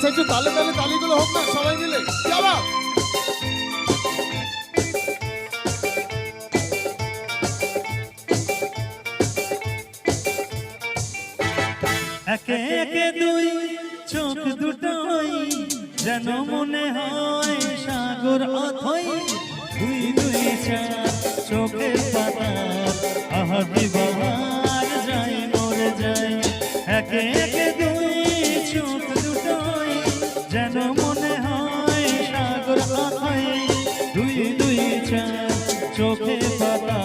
আচ্ছা একটু তালে তালে তালিগুলো হোক না সবাই মিলে যাবা। একে একে দুই চোখ দুটোই যেন মনে হয় সাগর অথই, দুই দুই চার চোখের পাতা আহা কি বাহার যায় মরে যায়। একে একে দুই চোখ দুটোই যেন মনে হয় সাগর অথই, দুই দুই চার চোখের পাতা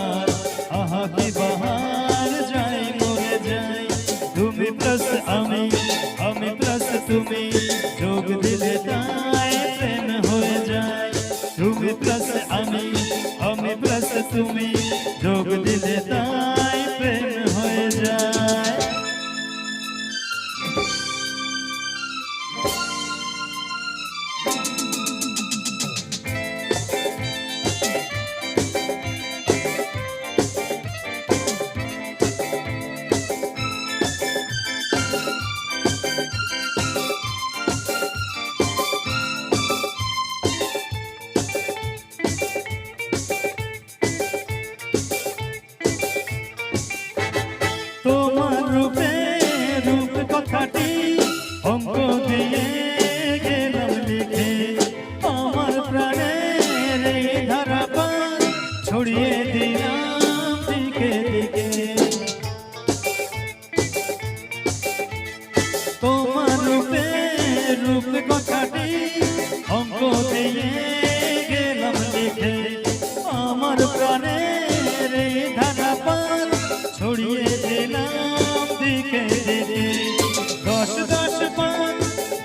আহা কি বাহার যায় মরে যায়। তুমি প্লাস আমি, আমি প্লাস তুমি, যোগ দিলে তাই প্রেম হয়ে যায়। তুমি প্লাস আমি, আমি প্লাস তুমি, যোগ দিলে তাই প্রেম হয়ে যায়। তোমার রূপে রূপ কথাটি অঙ্ক দিয়ে গেলাম লিখে, আমার প্রাণের এই ধারাপাত ছড়িয়ে দিলাম দিকে দিকে। তোমার রূপে রূপ কথাটি অঙ্ক দিয়ে গেলাম লিখে, আমার প্রাণের এই ধারাপাত ছড়িয়ে দিলাম দিকে দিকে। দশ দশ পাঁচ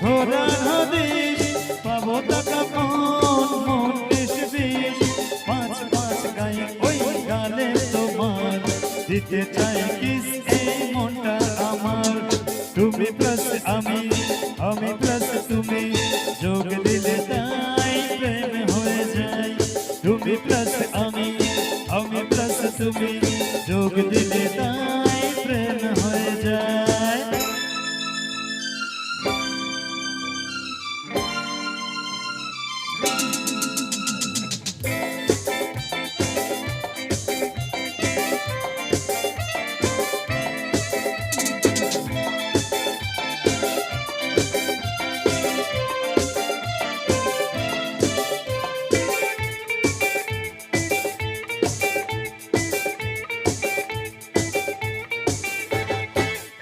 ঘোরার হদিশ পাবো টাকা কোন মন বিশ বিশ, পাঁচ পাঁচ গাই ওই গালে তোমার দিতে চাই কিস এই মনটা আমার। তুমি প্লাস আমি, আমি প্লাস তুমি, যোগ দিলে তাই প্রেম হয়ে যায়। তুমি প্লাস আমি, আমি প্লাস তুমি, যোগ দিলে তাই প্রেম হয়ে যায়।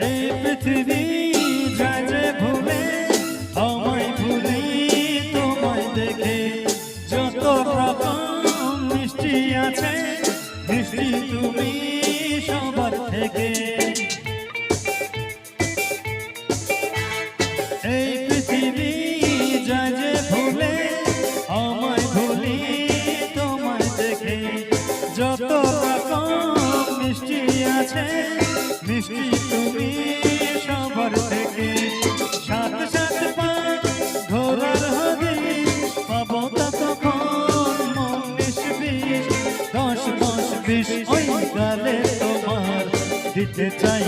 এই পৃথিবী যায় যে ভুলে আমায় ভুলি তোমায় দেখে, যত রকম মিষ্টি আছে মিষ্টি তুমি সবার থেকে। এই পৃথিবী যায় যে ভুলে আমায় ভুলি তোমায় দেখে, যত রকম মিষ্টি আছে মিষ্টি তুমি সবার থেকে। সাত সাত পাঁচ ঘোরার হদিশ পাবো ততক্ষণ মন বিশ বিশ, দশ দশ বিশ ওই গালে তোমার দিতে চাই